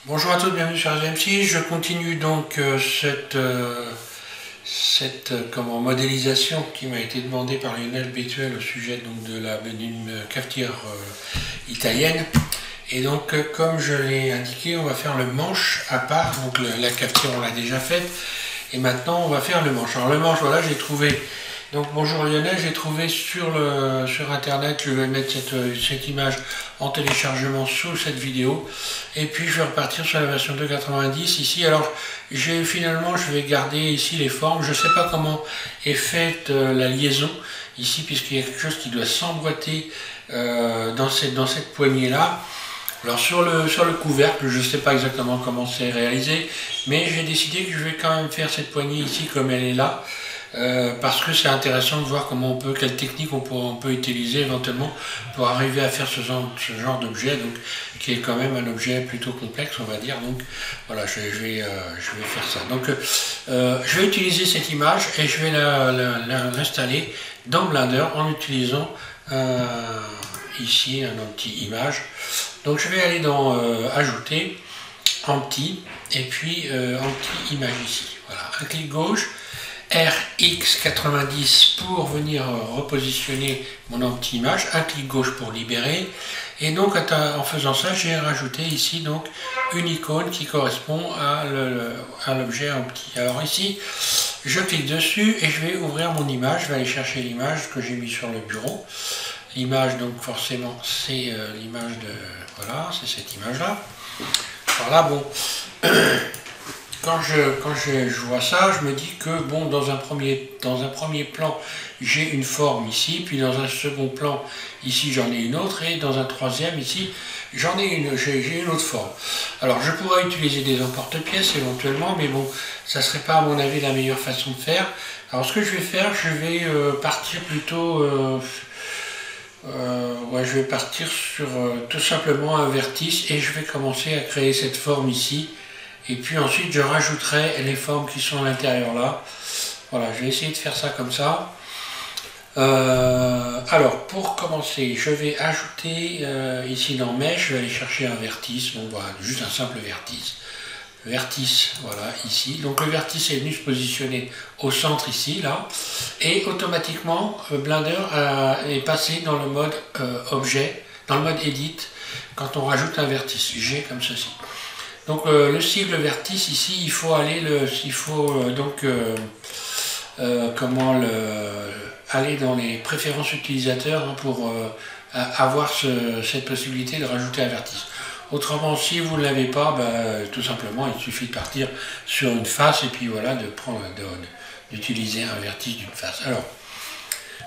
Bonjour à tous, bienvenue sur RGM6. Je continue donc cette modélisation qui m'a été demandée par Lionel Bétuel au sujet d'une cafetière italienne. Et donc, comme je l'ai indiqué, on va faire le manche à part. Donc la cafetière, on l'a déjà faite. Et maintenant, on va faire le manche. Alors le manche, voilà, j'ai trouvé... Donc bonjour Lionel, j'ai trouvé sur internet, je vais mettre cette image en téléchargement sous cette vidéo. Et puis je vais repartir sur la version 2.90 ici. Alors finalement je vais garder ici les formes. Je ne sais pas comment est faite la liaison ici, puisqu'il y a quelque chose qui doit s'emboîter dans cette poignée là. Alors sur le couvercle, je ne sais pas exactement comment c'est réalisé, mais j'ai décidé que je vais quand même faire cette poignée ici comme elle est là. Parce que c'est intéressant de voir quelle technique on peut utiliser éventuellement pour arriver à faire ce genre d'objet, qui est quand même un objet plutôt complexe, on va dire. Donc voilà, je vais faire ça. Donc je vais utiliser cette image et je vais l'installer dans Blender en utilisant ici un anti-image. Donc je vais aller dans Ajouter, Anti, et puis Anti-image ici. Voilà, un clic gauche. RX90 pour venir repositionner mon anti-image, un clic gauche pour libérer, et donc en faisant ça j'ai rajouté ici donc une icône qui correspond à l'objet anti. Alors ici je clique dessus et je vais ouvrir mon image, je vais aller chercher l'image que j'ai mis sur le bureau. L'image donc forcément c'est l'image de... voilà, c'est cette image là. Alors là bon... Quand je vois ça, je me dis que bon, dans un premier plan, j'ai une forme ici, puis dans un second plan, ici j'en ai une autre, et dans un troisième ici, j'ai une autre forme. Alors je pourrais utiliser des emporte-pièces éventuellement, mais bon, ça serait pas à mon avis la meilleure façon de faire. Alors ce que je vais faire, je vais partir plutôt... je vais partir sur tout simplement un vertice, et je vais commencer à créer cette forme ici. Et puis ensuite je rajouterai les formes qui sont à l'intérieur là. Voilà, je vais essayer de faire ça comme ça. Alors pour commencer, je vais ajouter ici dans Mesh, je vais aller chercher un vertice. Bon voilà, juste un simple vertice. Vertice, voilà, ici. Donc le vertice est venu se positionner au centre ici, là. Et automatiquement, Blender est passé dans le mode objet, dans le mode Edit, quand on rajoute un vertice, G comme ceci. Donc le cible vertice ici, il faut aller aller dans les préférences utilisateurs pour avoir cette possibilité de rajouter un vertice. Autrement, si vous ne l'avez pas, tout simplement, il suffit de partir sur une face et puis voilà, d'utiliser un vertice d'une face. Alors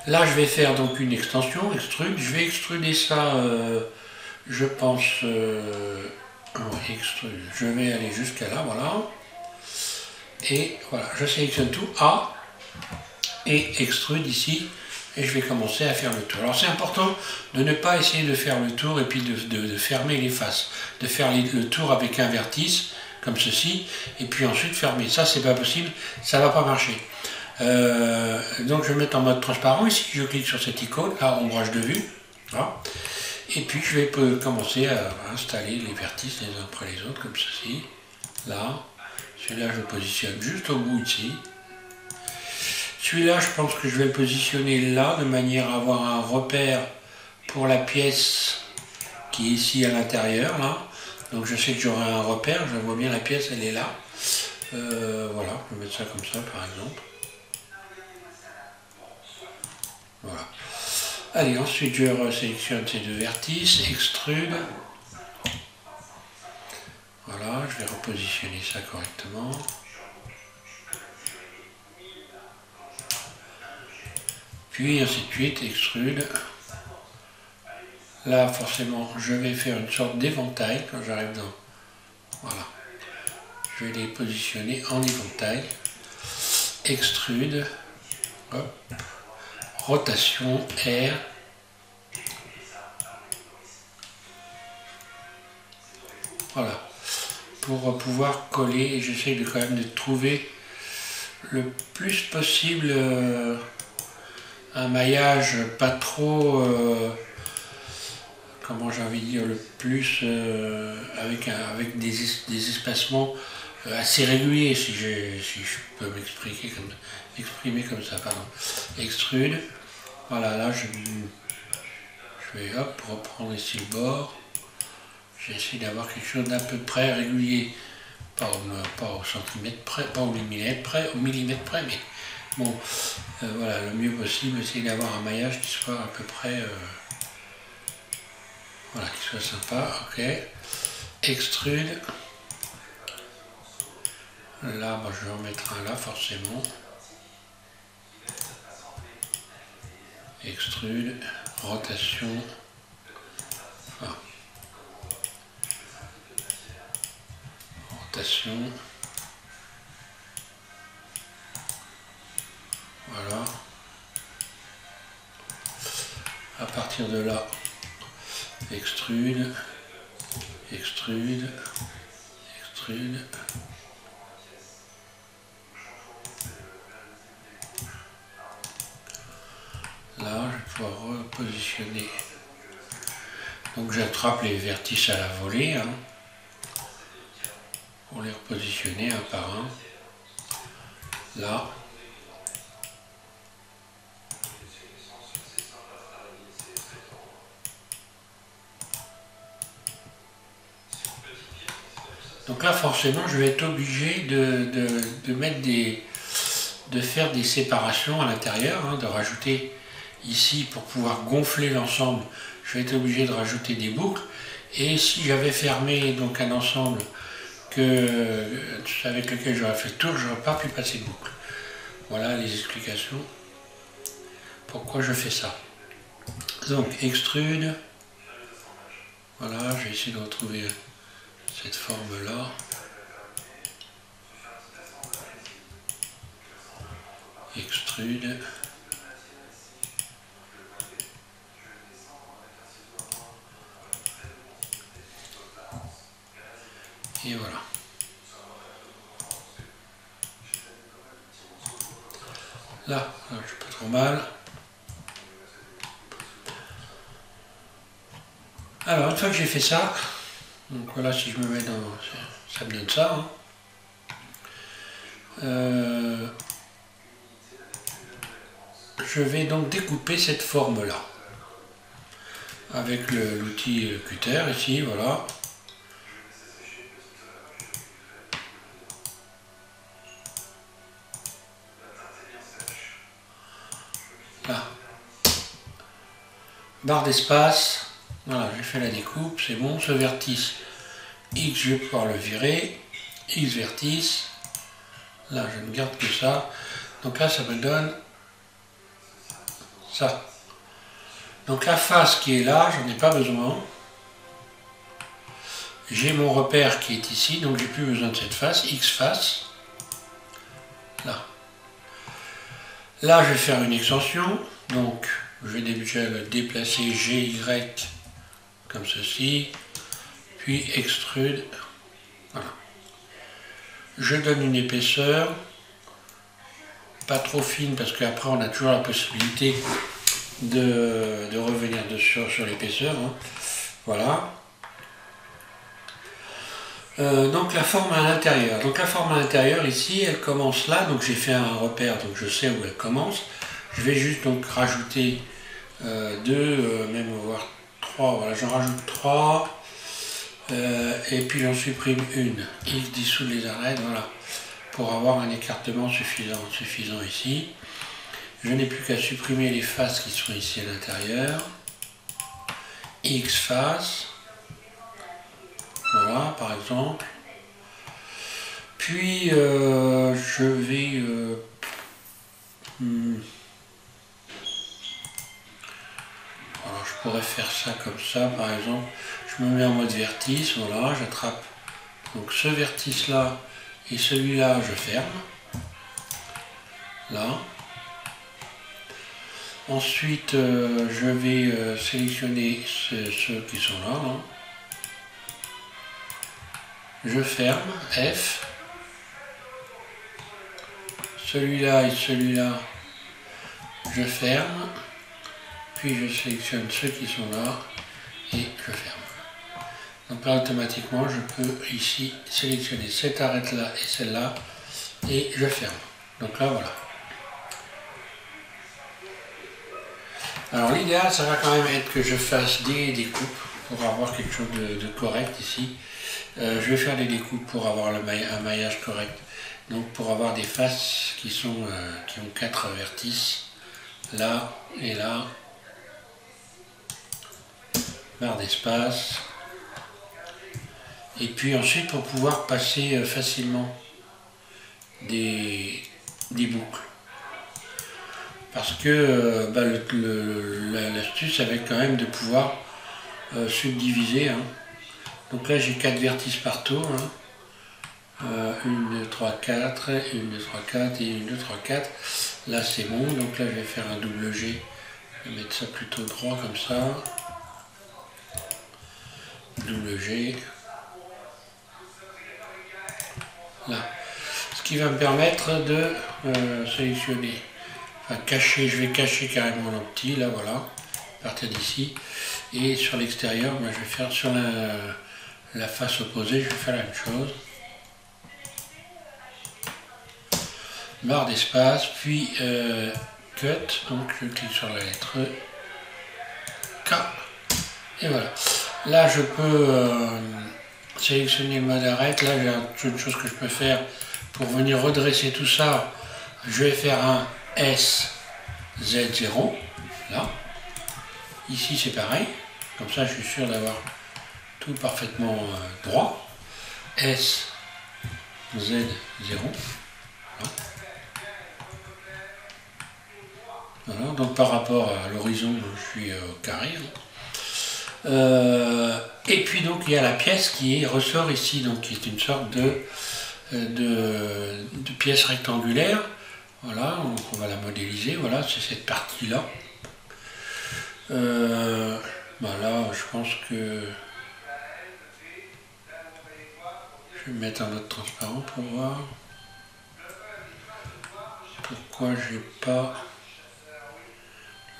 là, je vais faire donc une extension, extrude. Je vais extruder ça, je pense. Je vais aller jusqu'à là, voilà. Et voilà, je sélectionne tout, A, et extrude ici, et je vais commencer à faire le tour. Alors c'est important de ne pas essayer de faire le tour et puis de fermer les faces, de faire le tour avec un vertice, comme ceci, et puis ensuite fermer. Ça, c'est pas possible, ça va pas marcher. Donc je vais mettre en mode transparent, ici je clique sur cette icône, là, ombrage de vue, voilà. Et puis je vais commencer à installer les vertices les uns après les autres, comme ceci. Là, celui-là je le positionne juste au bout ici. Celui-là je pense que je vais le positionner là, de manière à avoir un repère pour la pièce qui est ici à l'intérieur, là. Donc je sais que j'aurai un repère, je vois bien la pièce, elle est là. Voilà, je vais mettre ça comme ça par exemple. Voilà. Allez, ensuite je resélectionne ces deux vertices, extrude. Voilà, je vais repositionner ça correctement. Puis ainsi de suite, extrude. Là, forcément, je vais faire une sorte d'éventail quand j'arrive dans... Voilà. Je vais les positionner en éventail. Extrude. Hop. Rotation, R. Voilà. Pour pouvoir coller, j'essaie quand même de trouver le plus possible un maillage pas trop comment j'ai envie de dire, le plus avec des espacements assez réguliers, si je peux m'exprimer comme ça, pardon. Extrude, voilà, là je vais hop, reprendre ici le bord, j'essaie d'avoir quelque chose d'à peu près régulier, pas au centimètre près, pas au millimètre près, mais bon, voilà, le mieux possible, essayer d'avoir un maillage qui soit à peu près, voilà, qui soit sympa, ok. Extrude. Là, bah, je vais en mettre un là, forcément. Extrude, rotation. Enfin, rotation. Voilà. À partir de là, extrude, extrude, extrude. Là, je vais pouvoir repositionner. Donc j'attrape les vertices à la volée, hein, pour les repositionner un par un. Là. Donc là, forcément, je vais être obligé de mettre de faire des séparations à l'intérieur, hein, de rajouter ici pour pouvoir gonfler l'ensemble. Je vais être obligé de rajouter des boucles. Et si j'avais fermé donc un ensemble avec lequel j'aurais fait le tour, je n'aurais pas pu passer de boucle. Voilà les explications. Pourquoi je fais ça. Donc extrude. Voilà, je vais essayer de retrouver cette forme-là. Extrude. Et voilà. Là, je suis pas trop mal. Alors, une fois que j'ai fait ça, donc voilà, si je me mets dans... ça me donne ça. Hein. Je vais donc découper cette forme-là. Avec l'outil cutter ici, voilà. Là. Barre d'espace. Voilà, j'ai fait la découpe, c'est bon. Ce vertice X, je vais pouvoir le virer. X vertice. Là, je ne garde que ça. Donc là, ça me donne ça. Donc la face qui est là, j'en ai pas besoin. J'ai mon repère qui est ici, donc j'ai plus besoin de cette face, X face. Là. Là, je vais faire une extension. Donc, je vais déjà le déplacer GY comme ceci. Puis extrude. Voilà. Je donne une épaisseur. Pas trop fine parce qu'après on a toujours la possibilité de revenir dessus sur l'épaisseur. Hein. Voilà. Donc la forme à l'intérieur. Donc la forme à l'intérieur ici, elle commence là. Donc j'ai fait un repère, donc je sais où elle commence. Je vais juste donc rajouter 2, même voire 3. Voilà, j'en rajoute 3. Et puis j'en supprime une. X dissout les arêtes, voilà. Pour avoir un écartement suffisant ici. Je n'ai plus qu'à supprimer les faces qui sont ici à l'intérieur. X face. Voilà, par exemple. Puis, je vais... alors, je pourrais faire ça comme ça, par exemple. Je me mets en mode vertice, voilà, j'attrape. Donc, ce vertice-là et celui-là, je ferme. Là. Ensuite, je vais sélectionner ceux qui sont là. Hein. Je ferme, F. Celui-là et celui-là, je ferme. Puis je sélectionne ceux qui sont là. et je ferme. Donc là automatiquement je peux ici sélectionner cette arête là et celle-là et je ferme. Donc là voilà. Alors l'idéal ça va quand même être que je fasse des découpes pour avoir quelque chose de correct ici. Je vais faire des découpes pour avoir un maillage correct. Donc pour avoir des faces qui ont 4 vertices, là et là, barre d'espace. Et puis ensuite pour pouvoir passer facilement des boucles. Parce que l'astuce ça va être quand même de pouvoir subdiviser. Hein. Donc là j'ai 4 vertices par tour. Hein. 1, 2, 3, 4, 1, 2, 3, 4 et 1, 2, 3, 4. Là c'est bon, donc là je vais faire un double G. Je vais mettre ça plutôt droit comme ça. Double G. Là. Ce qui va me permettre de sélectionner, enfin cacher, je vais cacher carrément le petit, là voilà, à partir d'ici. Et sur l'extérieur, je vais faire sur la face opposée, je vais faire la même chose. Barre d'espace, puis cut, donc je clique sur la lettre K, et voilà. Là je peux sélectionner le mode arrête, là j'ai une chose que je peux faire pour venir redresser tout ça, je vais faire un SZ0, là, ici c'est pareil, comme ça je suis sûr d'avoir tout parfaitement droit, SZ0, là. Voilà, donc par rapport à l'horizon, je suis au carré. Et puis donc il y a la pièce qui ressort ici, donc qui est une sorte de pièce rectangulaire. Voilà, donc on va la modéliser. Voilà, c'est cette partie-là. Voilà, je pense que je vais mettre un autre transparent pour voir pourquoi j'ai pas.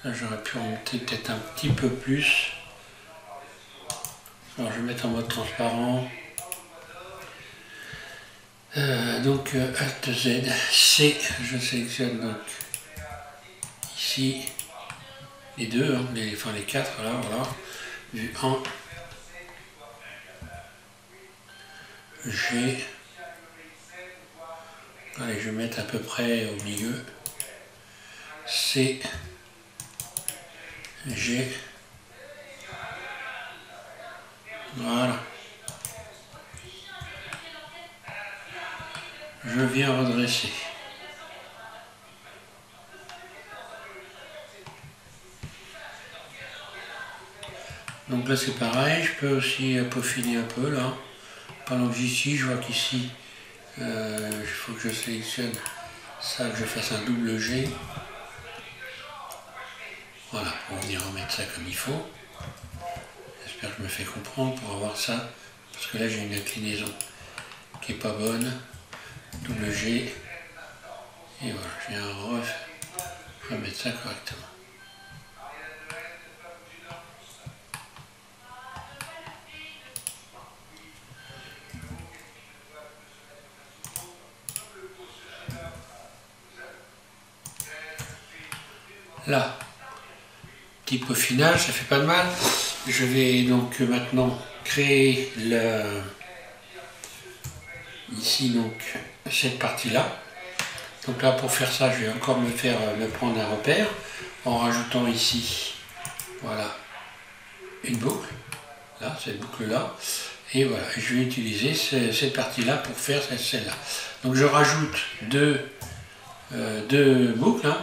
Là, j'aurais pu remonter peut-être un petit peu plus. Alors, je vais mettre en mode transparent. Donc, Alt Z, C, je sélectionne donc ici les deux, hein, enfin les 4, là, voilà. Vue 1, G. Allez, je vais mettre à peu près au milieu. C. G. Voilà. Je viens redresser. Donc là c'est pareil, je peux aussi peaufiner un peu là. Pendant que j'y je vois qu'ici il faut que je sélectionne ça, que je fasse un double G. Voilà, pour venir remettre ça comme il faut. J'espère que je me fais comprendre pour avoir ça, parce que là j'ai une inclinaison qui n'est pas bonne. Double G. Et voilà, je viens remettre ça correctement. Là, petit peaufinage, ça fait pas de mal. Je vais donc maintenant créer ici donc cette partie-là. Donc là pour faire ça, je vais encore me prendre un repère en rajoutant ici, voilà, une boucle, là, cette boucle-là. Et voilà, je vais utiliser cette partie-là pour faire celle-là. Donc je rajoute deux boucles. Hein.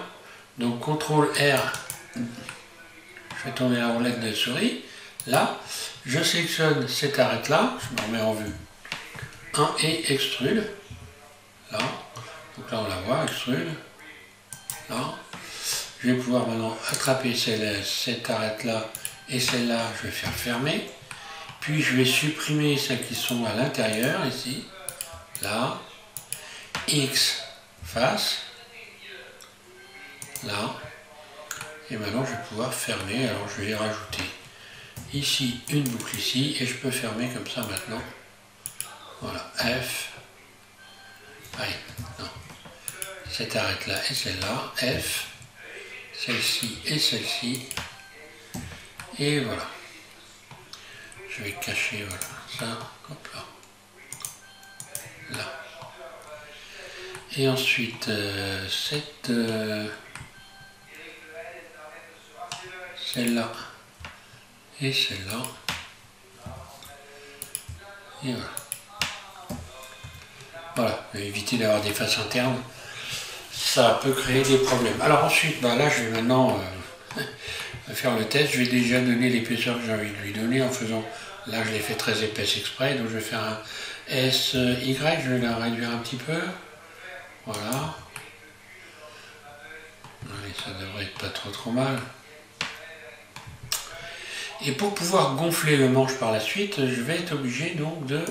Donc CTRL R, je vais tourner la roulette de souris. Là, je sélectionne cette arête-là, je me remets en vue 1 et extrude. Là, donc là on la voit, extrude. Là, je vais pouvoir maintenant attraper cette arête-là et celle-là, je vais faire fermer. Puis je vais supprimer celles qui sont à l'intérieur, ici, là, X face, là, et maintenant je vais pouvoir fermer, alors je vais rajouter ici une boucle ici, et je peux fermer comme ça maintenant. Voilà, F. Allez, non. Cette arête là et celle-là, F, celle-ci et celle-ci. Et voilà. Je vais cacher, voilà, ça, hop là. Là. Et ensuite, celle-là et celle-là. Et voilà. Voilà, éviter d'avoir des faces internes. Ça peut créer des problèmes. Alors ensuite, bah là, je vais maintenant faire le test. Je vais déjà donner l'épaisseur que j'ai envie de lui donner en faisant... Là, je l'ai fait très épaisse exprès, donc je vais faire un SY. Je vais la réduire un petit peu. Voilà. Allez, ça devrait être pas trop mal. Et pour pouvoir gonfler le manche par la suite, je vais être obligé donc de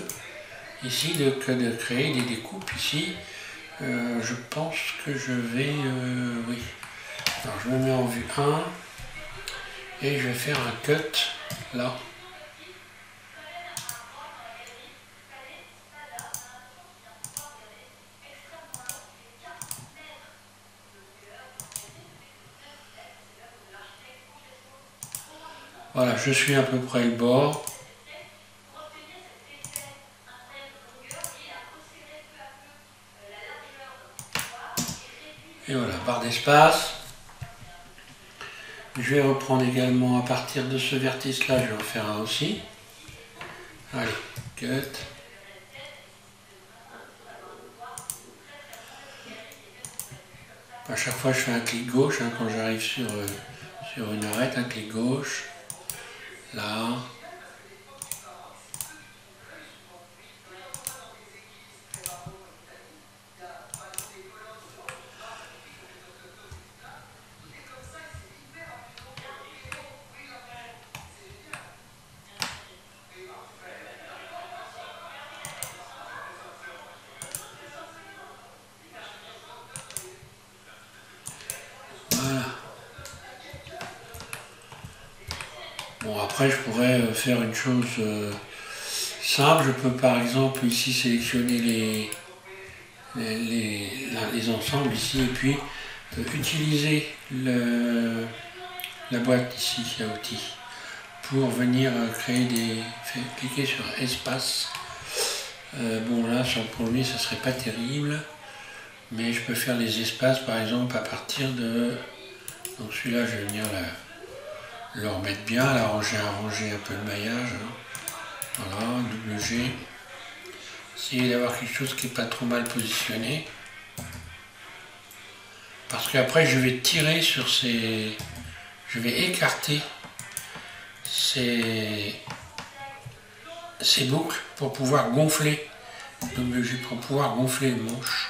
créer des découpes ici. Je pense que je vais... oui. Alors je me mets en vue 1 et je vais faire un cut là. Voilà, je suis à peu près le bord. Et voilà, barre d'espace. Je vais reprendre également à partir de ce vertice-là, je vais en faire un aussi. Allez, cut. À chaque fois, je fais un clic gauche hein, quand j'arrive sur une arête, un clic gauche. Là. Voilà. Bon, après, je pourrais faire une chose simple. Je peux par exemple ici sélectionner les ensembles ici et puis utiliser la boîte ici à outils pour venir créer cliquer sur espace. Bon là pour lui ça serait pas terrible, mais je peux faire les espaces par exemple à partir de... Donc celui-là je vais venir le remettre bien, arranger un peu le maillage. Hein. Voilà, double G. Essayer d'avoir quelque chose qui n'est pas trop mal positionné. Parce qu'après je vais tirer sur ces... Je vais écarter ces boucles pour pouvoir gonfler. Double G pour pouvoir gonfler le manche.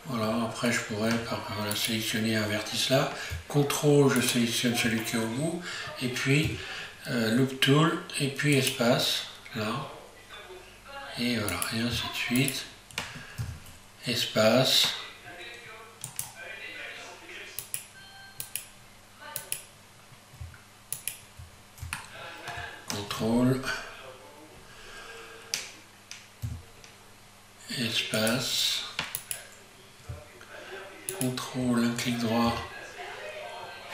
Voilà, après je pourrais voilà, sélectionner un vertice là. CTRL, je sélectionne celui qui est au bout. Et puis Loop Tool, et puis espace, là. Et voilà, et ainsi de suite. Espace. CTRL. Espace. CTRL, un clic droit.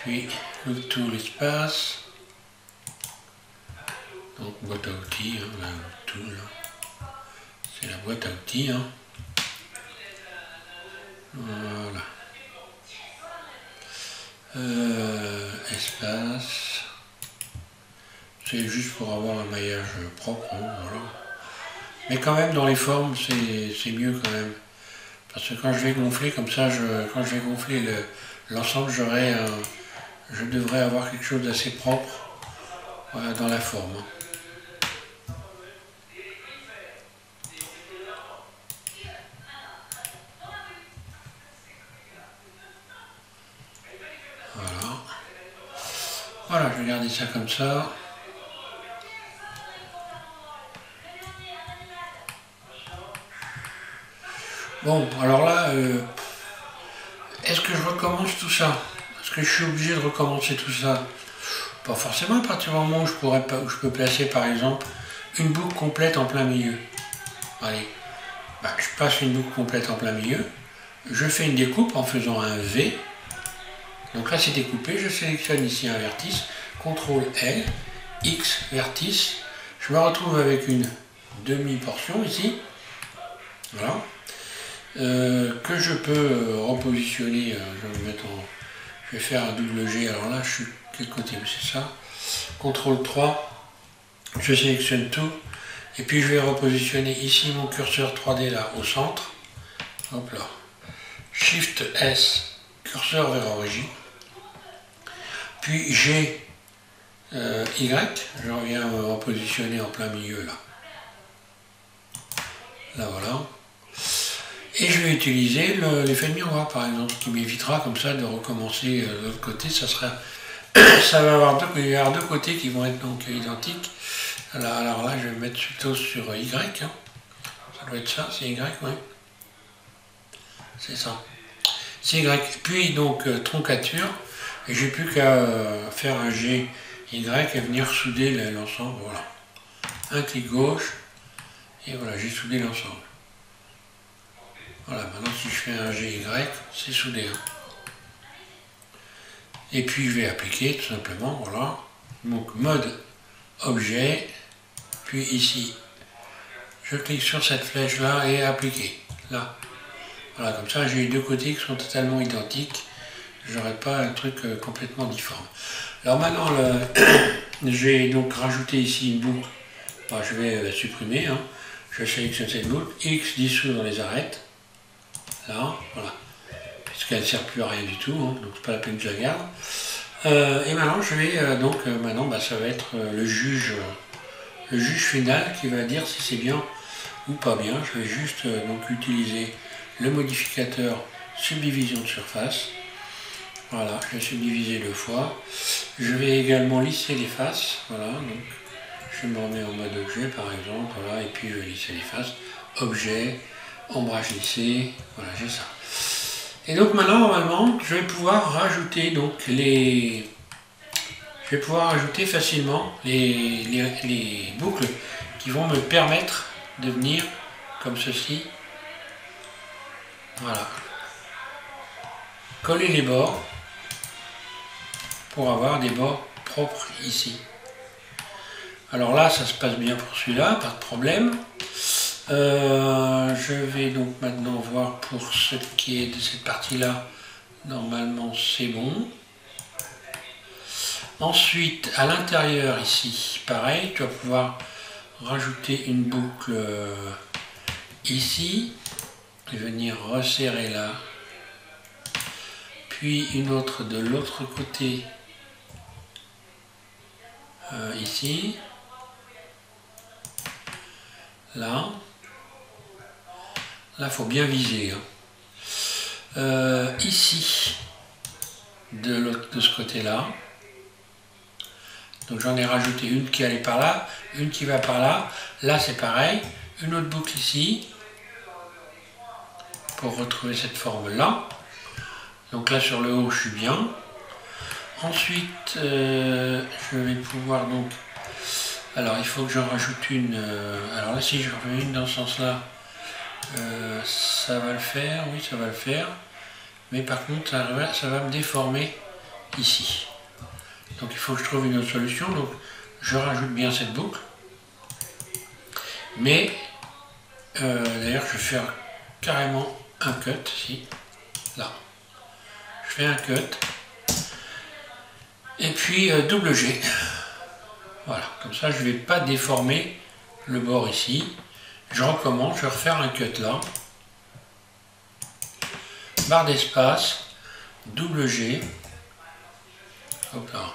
Puis Loop Tool, espace. Donc boîte à outils, hein, la Loop Tool. C'est la boîte à outils. Hein. Voilà. Espace. C'est juste pour avoir un maillage propre. Hein, voilà. Mais quand même, dans les formes, c'est mieux quand même. Parce que quand je vais gonfler comme ça, quand je vais gonfler l'ensemble, je devrais avoir quelque chose d'assez propre voilà, dans la forme. Voilà. Voilà, je vais garder ça comme ça. Bon, alors là, est-ce que je recommence tout ça? Est-ce que je suis obligé de recommencer tout ça? Pas forcément à partir du moment où je peux placer par exemple une boucle complète en plein milieu. Allez, je passe une boucle complète en plein milieu, je fais une découpe en faisant un V. Donc là c'est découpé, je sélectionne ici un vertice, CTRL L, X vertice, je me retrouve avec une demi-portion ici, voilà, que je peux repositionner, je vais faire un double G, alors là je suis quel côté, c'est ça, CTRL 3, je sélectionne tout, et puis je vais repositionner ici mon curseur 3D là au centre, hop là, Shift S, curseur vers origine, puis G, Y, je reviens me repositionner en plein milieu là. Là voilà. Et je vais utiliser l'effet de miroir par exemple, ce qui m'évitera comme ça de recommencer de l'autre côté. Ça va avoir deux côtés qui vont être donc identiques. Alors là je vais me mettre plutôt sur Y. Hein. Ça doit être ça, c'est Y, oui. C'est ça. C'est Y. Puis donc troncature. Et j'ai plus qu'à faire un G Y et venir souder l'ensemble. Voilà. Un clic gauche. Et voilà, j'ai soudé l'ensemble. Voilà, maintenant si je fais un GY, c'est soudé. Hein. Et puis je vais appliquer tout simplement, voilà. Donc mode objet, puis ici, je clique sur cette flèche là et appliquer. Là. Voilà, comme ça j'ai les deux côtés qui sont totalement identiques. Je n'aurai pas un truc complètement difforme. Alors maintenant, j'ai donc rajouté ici une boucle. Enfin, je vais la supprimer. Hein. Je sélectionne cette boucle, X dissous dans les arêtes. Là, voilà. Puisqu'elle ne sert plus à rien du tout, hein, donc c'est pas la peine que je la garde. Et maintenant, je vais maintenant, ça va être le juge final qui va dire si c'est bien ou pas bien. Je vais juste donc utiliser le modificateur subdivision de surface. Voilà, je vais subdiviser 2 fois. Je vais également lisser les faces. Voilà, donc je me remets en mode objet par exemple. Voilà, et puis je vais lisser les faces. Objet, ombrage lissé. Voilà, j'ai ça. Et donc maintenant, normalement, je vais pouvoir rajouter donc je vais pouvoir ajouter facilement les boucles qui vont me permettre de venir comme ceci. Voilà. Coller les bords pour avoir des bords propres ici. Alors là, ça se passe bien pour celui-là, pas de problème. Je vais donc maintenant voir pour ce qui est de cette partie-là. Normalement, c'est bon. Ensuite, à l'intérieur ici, pareil, tu vas pouvoir rajouter une boucle ici et venir resserrer là. Puis une autre de l'autre côté ici. Là. Là, il faut bien viser. Hein. Ici, de ce côté-là. Donc j'en ai rajouté une qui allait par là, une qui va par là. Là, c'est pareil. Une autre boucle ici. Pour retrouver cette forme-là. Donc là, sur le haut, je suis bien. Ensuite, je vais pouvoir donc... Alors, il faut que j'en rajoute une... alors là, si je remets une dans ce sens-là, ça va le faire, oui ça va le faire, mais par contre ça va me déformer ici. Donc il faut que je trouve une autre solution, donc je rajoute bien cette boucle. Mais d'ailleurs je vais faire carrément un cut ici, là. Je fais un cut, et puis double G. Voilà, comme ça je ne vais pas déformer le bord ici. Je recommence, je vais refaire un cut là. Barre d'espace, double G. Hop là.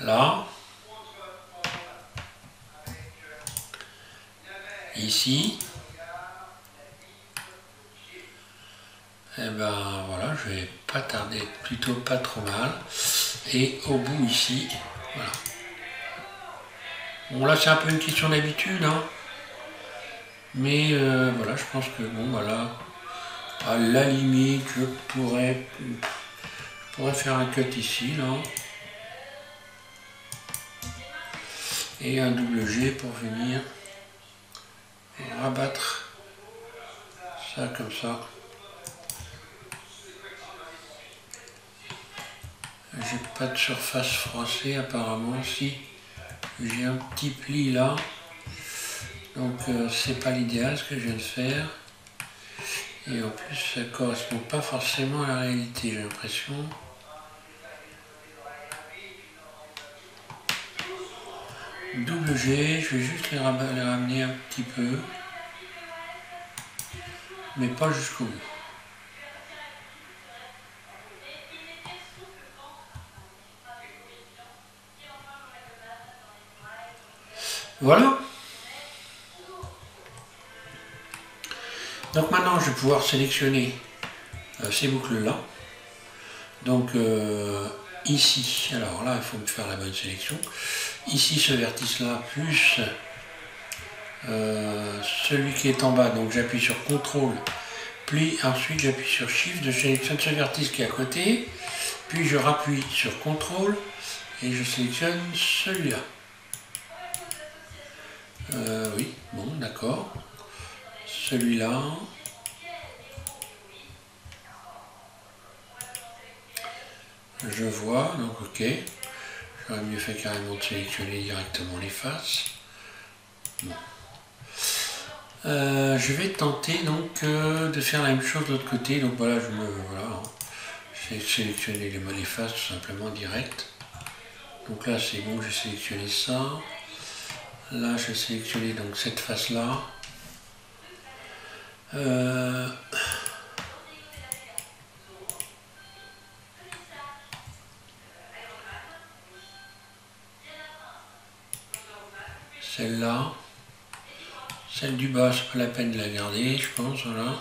Là. Ici. Et ben voilà, je vais pas tarder, plutôt pas trop mal. Et au bout ici, voilà. Bon là c'est un peu une question d'habitude, hein. Mais voilà, je pense que bon voilà, À la limite, je pourrais faire un cut ici, là. Et un double G pour venir rabattre ça comme ça. J'ai pas de surface froissée apparemment, si j'ai un petit pli là, donc c'est pas l'idéal ce que je viens de faire, et en plus ça correspond pas forcément à la réalité, j'ai l'impression. Double G, je vais juste les ramener un petit peu, mais pas jusqu'au bout. Voilà. Donc maintenant je vais pouvoir sélectionner ces boucles là. Donc ici, alors là il faut me faire la bonne sélection. Ici ce vertice là plus celui qui est en bas, donc j'appuie sur CTRL, puis ensuite j'appuie sur SHIFT, je sélectionne ce vertice qui est à côté, puis je rappuie sur CTRL et je sélectionne celui-là. Oui, bon, d'accord. Celui-là. Je vois, donc ok. J'aurais mieux fait carrément de sélectionner directement les faces. Bon. Je vais tenter donc de faire la même chose de l'autre côté. Donc voilà, j'ai sélectionné les faces tout simplement direct. Donc là c'est bon, j'ai sélectionné ça. Là je vais sélectionner donc cette face là. Celle-là. Celle du bas, c'est pas la peine de la garder, je pense, voilà.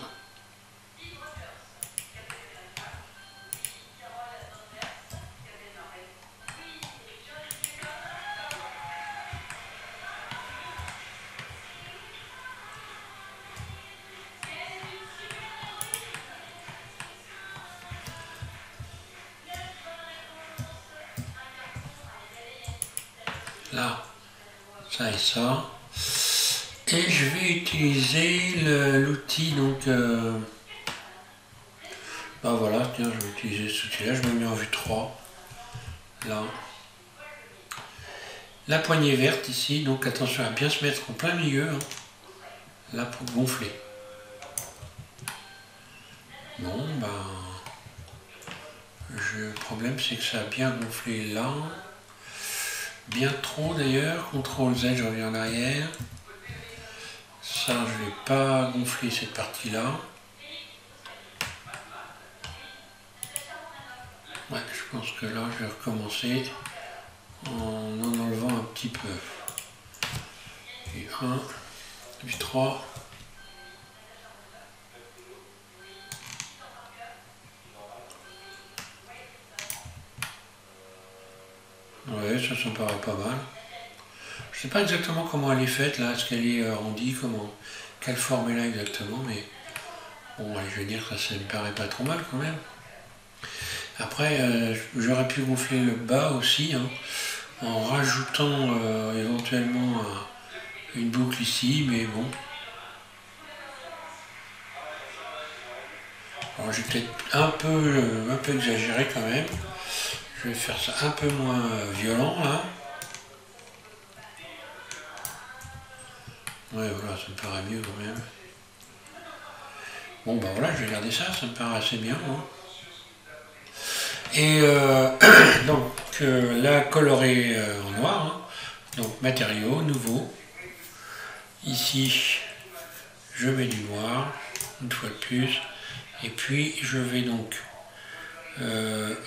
Là, ça et ça. Et je vais utiliser l'outil, donc, bah voilà, tiens, je vais utiliser cet outil-là, je me mets en vue 3, là. La poignée verte ici, donc attention à bien se mettre en plein milieu, hein, là pour gonfler. Bon, bah, le problème c'est que ça a bien gonflé là, bien trop d'ailleurs, CTRL Z, je reviens en arrière. Ça, je ne vais pas gonfler cette partie-là. Ouais, je pense que là, je vais recommencer en enlevant un petit peu. Et 1, puis 3. Ouais, ça me paraît pas mal. Je sais pas exactement comment elle est faite là, est-ce qu'elle est arrondie, quelle forme elle a exactement, mais bon, je vais dire que ça me paraît pas trop mal quand même. Après, j'aurais pu gonfler le bas aussi, hein, en rajoutant éventuellement une boucle ici, mais bon. Alors j'ai peut-être un peu exagéré quand même. Je vais faire ça un peu moins violent là. Ouais, voilà, ça me paraît mieux quand même. Bon, bah voilà, je vais garder ça, ça me paraît assez bien. Hein. Et donc, la colorée en noir, hein. Donc matériaux, nouveau. Ici, je mets du noir, une fois de plus. Et puis, je vais donc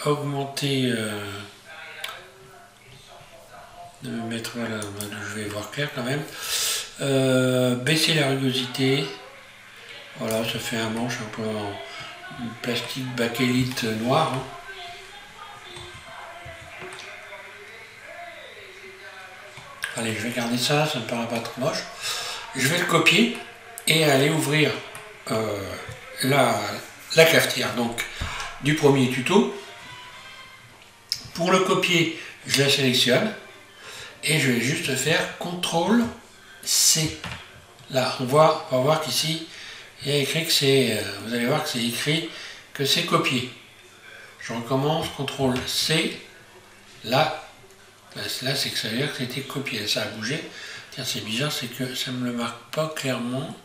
augmenter, de me mettre, voilà, je vais voir clair quand même. Baisser la rugosité, voilà, ça fait un manche un peu en plastique bakélite noir. Hein. Allez, je vais garder ça, ça me paraît pas trop moche. Je vais le copier et aller ouvrir la cafetière donc, du premier tuto. Pour le copier, je la sélectionne et je vais juste faire CTRL C. Là, on va voir qu'ici, il y a écrit que c'est, vous allez voir que c'est écrit que c'est copié. Je recommence, CTRL C. Là, c'est que ça veut dire que c'était copié. Ça a bougé. Tiens, c'est bizarre, c'est que ça ne me le marque pas clairement.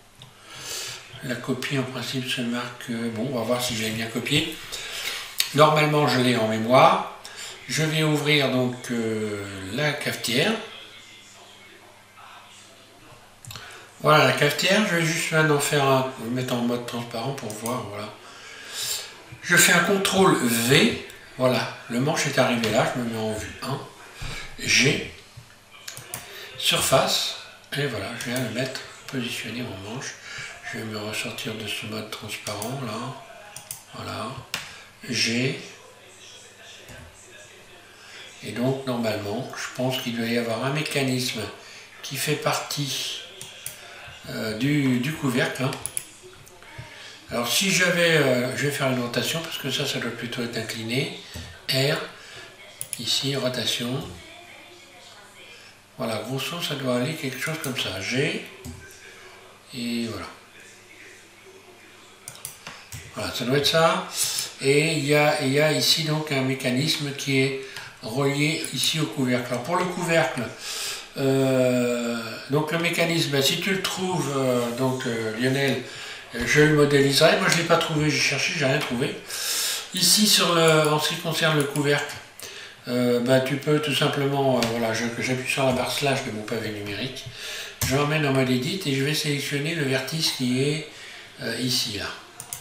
La copie, en principe, se marque... bon, on va voir si j'ai bien copié. Normalement, je l'ai en mémoire. Je vais ouvrir donc la cafetière. Voilà la cafetière. Je vais juste maintenant mettre en mode transparent pour voir. Voilà. Je fais un CTRL V. Voilà, le manche est arrivé là. Je me mets en vue 1. G. Surface. Et voilà, je viens le mettre positionné en manche. Je vais me ressortir de ce mode transparent là. Voilà. G. Et donc normalement, je pense qu'il doit y avoir un mécanisme qui fait partie du couvercle. Hein. Alors si j'avais, je vais faire une rotation parce que ça doit plutôt être incliné. R, ici rotation. Voilà, grosso ça doit aller quelque chose comme ça. G, et voilà. Voilà, ça doit être ça. Et il y a ici donc un mécanisme qui est relié ici au couvercle. Alors pour le couvercle, donc le mécanisme, ben, si tu le trouves, Lionel, je le modéliserai. Moi je ne l'ai pas trouvé, j'ai cherché, j'ai rien trouvé. Ici en ce qui concerne le couvercle, ben, tu peux tout simplement, voilà, j'appuie sur la barre slash de mon pavé numérique, je l'emmène en mode edit et je vais sélectionner le vertice qui est ici là.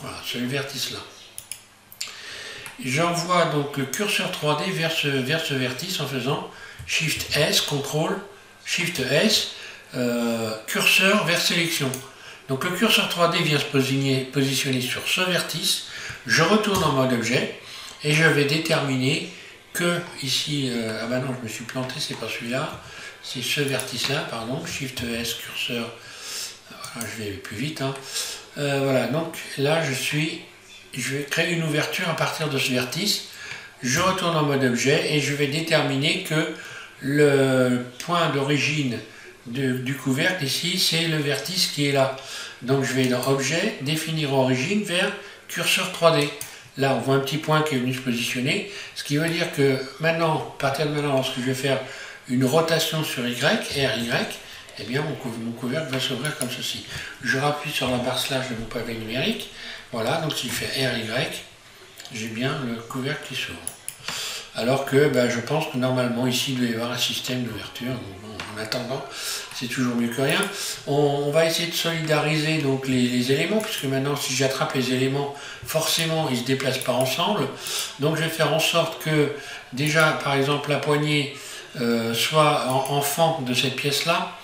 Voilà, c'est le vertice là. J'envoie donc le curseur 3D vers ce vertice en faisant Shift S, CTRL, Shift S, curseur vers sélection. Donc le curseur 3D vient se positionner sur ce vertice, je retourne en mode objet et je vais déterminer que ici, ah ben non je me suis planté, c'est pas celui-là, c'est ce vertice là, pardon, Shift S, curseur, voilà, je vais plus vite, hein. Voilà, donc là je vais créer une ouverture à partir de ce vertice, je retourne en mode objet et je vais déterminer que le point d'origine du couvercle ici, c'est le vertice qui est là. Donc je vais dans objet, définir origine vers curseur 3D. Là on voit un petit point qui est venu se positionner, ce qui veut dire que maintenant, à partir de maintenant, lorsque je vais faire une rotation sur Y, RY, eh bien mon couvercle va s'ouvrir comme ceci. Je rappuie sur la barre slash de mon pavé numérique. Voilà, donc s'il fait RY, j'ai bien le couvercle qui s'ouvre. Alors que ben, je pense que normalement ici il doit y avoir un système d'ouverture. En attendant, c'est toujours mieux que rien. On va essayer de solidariser donc les éléments, puisque maintenant si j'attrape les éléments, forcément ils ne se déplacent pas ensemble. Donc je vais faire en sorte que déjà par exemple la poignée soit en fente de cette pièce-là.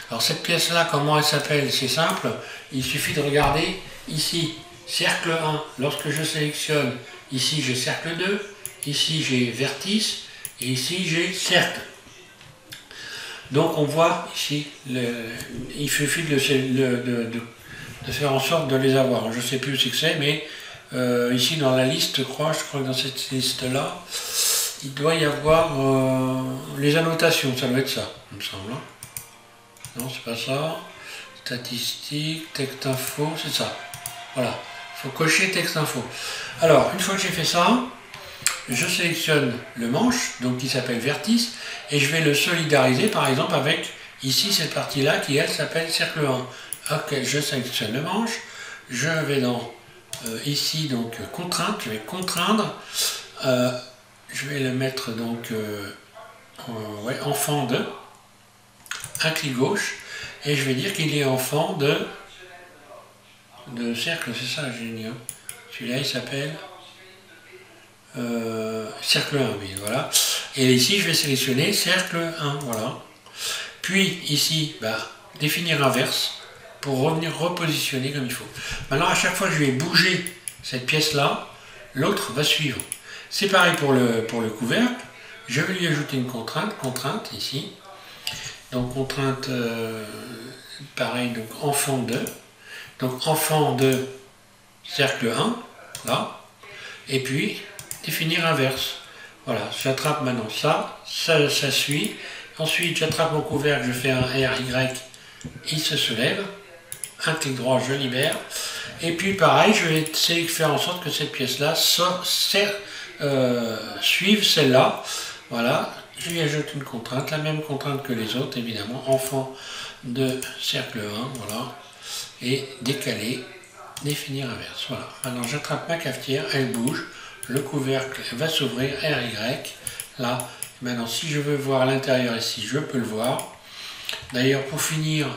Alors cette pièce-là, comment elle s'appelle? C'est simple, il suffit de regarder ici. Cercle 1, lorsque je sélectionne, ici j'ai cercle 2, ici j'ai vertice, et ici j'ai cercle. Donc on voit ici, il suffit de faire en sorte de les avoir. Je ne sais plus où c'est que c'est, mais ici dans la liste, je crois que dans cette liste-là, il doit y avoir les annotations, ça doit être ça, il me semble. Non, c'est pas ça. Statistiques, texte info, c'est ça. Voilà. Il faut cocher texte info. Alors, une fois que j'ai fait ça, je sélectionne le manche, donc qui s'appelle vertice, et je vais le solidariser par exemple avec ici cette partie-là qui elle s'appelle cercle 1. Ok, je sélectionne le manche, je vais dans ici donc contrainte, je vais contraindre, je vais le mettre donc en fend de, un clic gauche, et je vais dire qu'il est en fend de cercle, c'est ça j'ai dit, hein. Celui-là il s'appelle cercle 1, oui, voilà. Et ici je vais sélectionner cercle 1, voilà. Puis ici, bah, définir inverse pour revenir repositionner comme il faut. Maintenant à chaque fois que je vais bouger cette pièce-là, l'autre va suivre. C'est pareil pour le couvercle, je vais lui ajouter une contrainte ici. Donc contrainte, pareil, donc enfant de. Donc enfant de cercle 1, là, et puis définir inverse. Voilà, j'attrape maintenant ça suit. Ensuite, j'attrape mon couvercle, je fais un RY, il se soulève. Un clic droit, je libère. Et puis pareil, je vais essayer de faire en sorte que cette pièce-là suive celle-là. Voilà, je lui ajoute une contrainte, la même contrainte que les autres, évidemment, enfant de cercle 1, voilà. Et décaler, définir inverse. Voilà. Maintenant, j'attrape ma cafetière, elle bouge. Le couvercle va s'ouvrir, RY, là. Maintenant, si je veux voir l'intérieur ici, je peux le voir. D'ailleurs, pour finir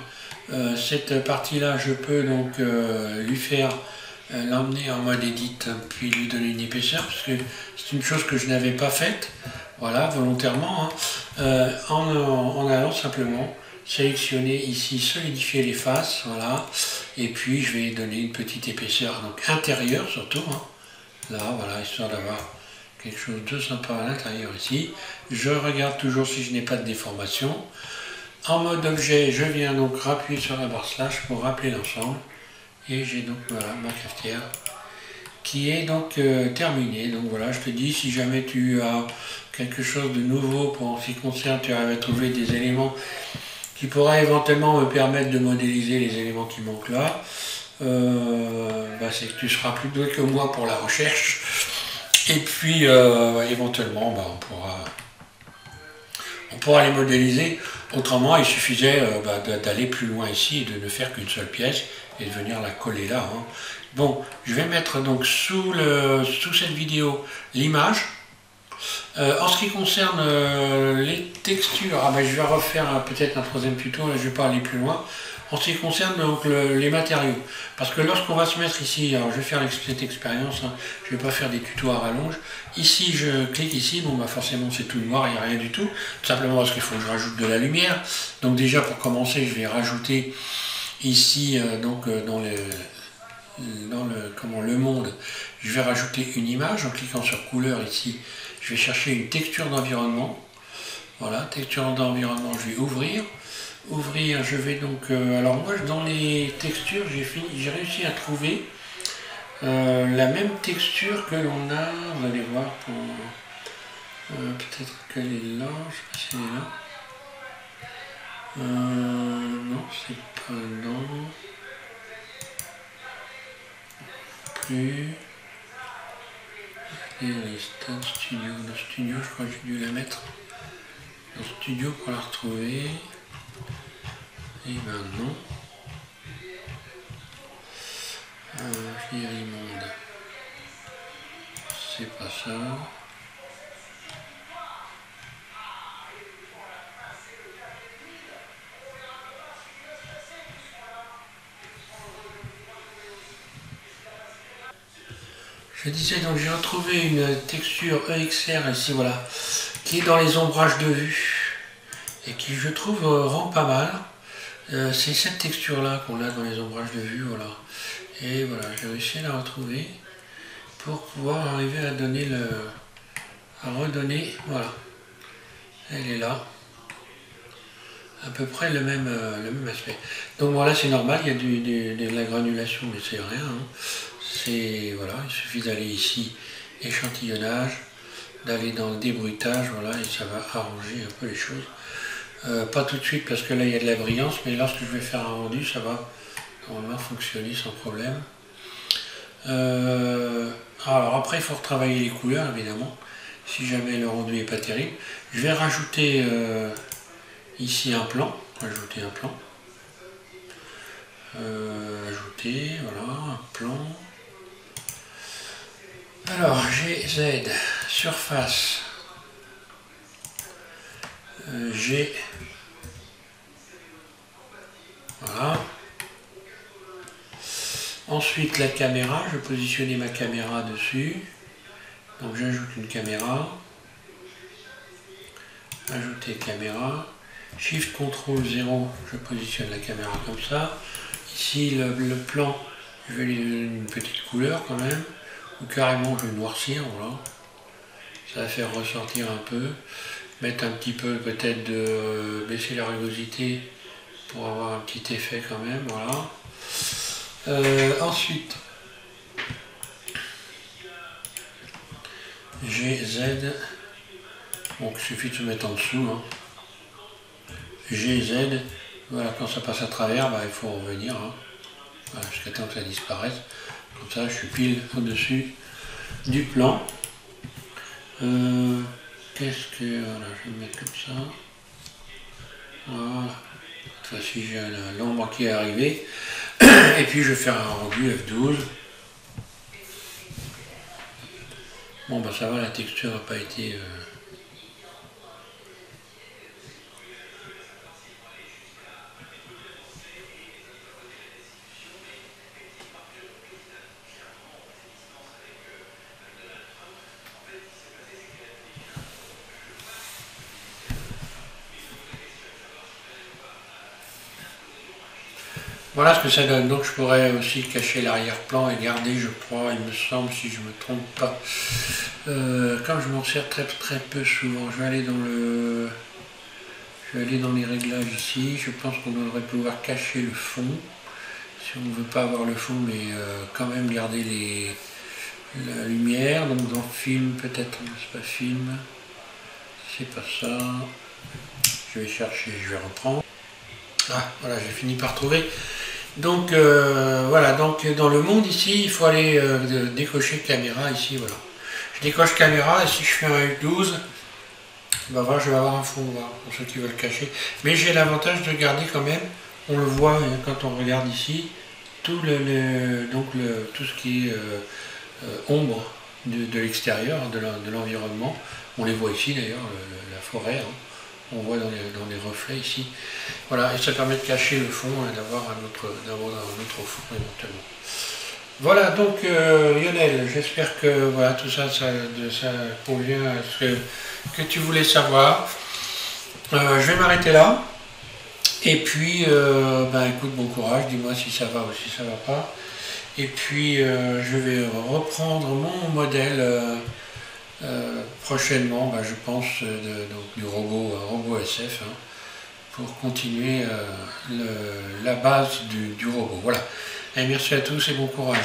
cette partie-là, je peux donc lui faire l'emmener en mode edit, puis lui donner une épaisseur, parce que c'est une chose que je n'avais pas faite, voilà, volontairement, hein, en allant simplement sélectionner ici, solidifier les faces, voilà, et puis je vais donner une petite épaisseur, donc intérieure surtout, hein. Là, voilà, histoire d'avoir quelque chose de sympa à l'intérieur ici. Je regarde toujours si je n'ai pas de déformation. En mode objet, je viens donc appuyer sur la barre slash pour rappeler l'ensemble. Et j'ai donc voilà ma cafetière qui est donc terminée. Donc voilà, je te dis, si jamais tu as quelque chose de nouveau pour ce qui concerne, tu arrives à trouver des éléments qui pourraient éventuellement me permettre de modéliser les éléments qui manquent là. C'est que tu seras plus doué que moi pour la recherche. Et puis éventuellement on pourra les modéliser. Autrement, il suffisait d'aller plus loin ici et de ne faire qu'une seule pièce et de venir la coller là, hein. Bon, je vais mettre donc sous cette vidéo l'image. En ce qui concerne les textures, je vais refaire peut-être un troisième tuto, je ne vais pas aller plus loin. En ce qui concerne donc les matériaux, parce que lorsqu'on va se mettre ici, alors je vais faire cette expérience, hein, je ne vais pas faire des tutos à rallonge. Ici, je clique ici, bon forcément c'est tout noir, il n'y a rien du tout simplement parce qu'il faut que je rajoute de la lumière. Donc déjà pour commencer, je vais rajouter ici dans le monde, je vais rajouter une image en cliquant sur couleur ici. Je vais chercher une texture d'environnement. Voilà, texture d'environnement, je vais ouvrir, je vais donc... alors moi, dans les textures, j'ai réussi à trouver la même texture que l'on a, vous allez voir, peut-être qu'elle est là, je sais pas si elle est là. Non, c'est pas là. Plus... Et les stats studio, dans studio, je crois que j'ai dû la mettre dans studio pour la retrouver. Et ben non. Galerie monde. C'est pas ça. Je disais donc j'ai retrouvé une texture EXR ici, voilà, qui est dans les ombrages de vue et qui je trouve rend pas mal. C'est cette texture là qu'on a dans les ombrages de vue, voilà. Et voilà, j'ai réussi à la retrouver pour pouvoir arriver à donner redonner, voilà. Elle est là. À peu près le même aspect. Donc voilà, c'est normal, il y a de la granulation, mais c'est rien, hein. Voilà, il suffit d'aller ici, échantillonnage, d'aller dans le débruitage, voilà, et ça va arranger un peu les choses. Pas tout de suite parce que là il y a de la brillance, mais lorsque je vais faire un rendu, ça va normalement fonctionner sans problème. Alors après, il faut retravailler les couleurs, évidemment, si jamais le rendu n'est pas terrible. Je vais rajouter ici un plan, ajouter, voilà, un plan. Alors, GZ, surface, G, voilà. Ensuite, la caméra, je vais positionner ma caméra dessus. Donc, j'ajoute une caméra. Ajouter caméra. Shift Ctrl 0, je positionne la caméra comme ça. Ici, le plan, je vais lui donner une petite couleur quand même. Ou carrément, je vais noircir, voilà. Ça va faire ressortir un peu. Mettre un petit peu, peut-être, de baisser la rugosité pour avoir un petit effet quand même, voilà. Ensuite, GZ, donc il suffit de se mettre en dessous, hein. GZ, voilà, quand ça passe à travers, bah, il faut revenir, hein. Voilà, jusqu'à temps que ça disparaisse. Comme ça, je suis pile au-dessus du plan. Qu'est-ce que... Voilà, je vais me mettre comme ça. Voilà. Cette fois-ci, j'ai l'ombre qui est arrivée. Et puis, je vais faire un rendu F12. Bon, bah ça va, la texture n'a pas été... Voilà ce que ça donne. Donc je pourrais aussi cacher l'arrière-plan et garder, je crois, il me semble, si je ne me trompe pas. Comme je m'en sers très peu souvent, je vais aller dans les réglages ici. Je pense qu'on devrait pouvoir cacher le fond. Si on ne veut pas avoir le fond, mais quand même garder la lumière. Donc dans film, peut-être, c'est pas film. C'est pas ça. Je vais chercher, je vais reprendre. Ah, voilà, j'ai fini par trouver. Donc voilà, donc dans le monde ici, il faut aller décocher caméra ici, voilà. Je décoche caméra et si je fais un F12, ben voilà, je vais avoir un fond noir pour ceux qui veulent cacher. Mais j'ai l'avantage de garder quand même, on le voit hein, quand on regarde ici, tout tout ce qui est ombre de l'extérieur, de l'environnement. On les voit ici d'ailleurs, la forêt. Hein. On voit dans les reflets ici. Voilà, et ça permet de cacher le fond et d'avoir un autre fond éventuellement. Voilà, donc Lionel, j'espère que voilà, tout ça, ça convient à ce que tu voulais savoir. Je vais m'arrêter là. Et puis, écoute, bon courage, dis-moi si ça va ou si ça va pas. Et puis, je vais reprendre mon modèle prochainement, je pense, du robot SF, hein, pour continuer la base du robot. Voilà. Et merci à tous et bon courage.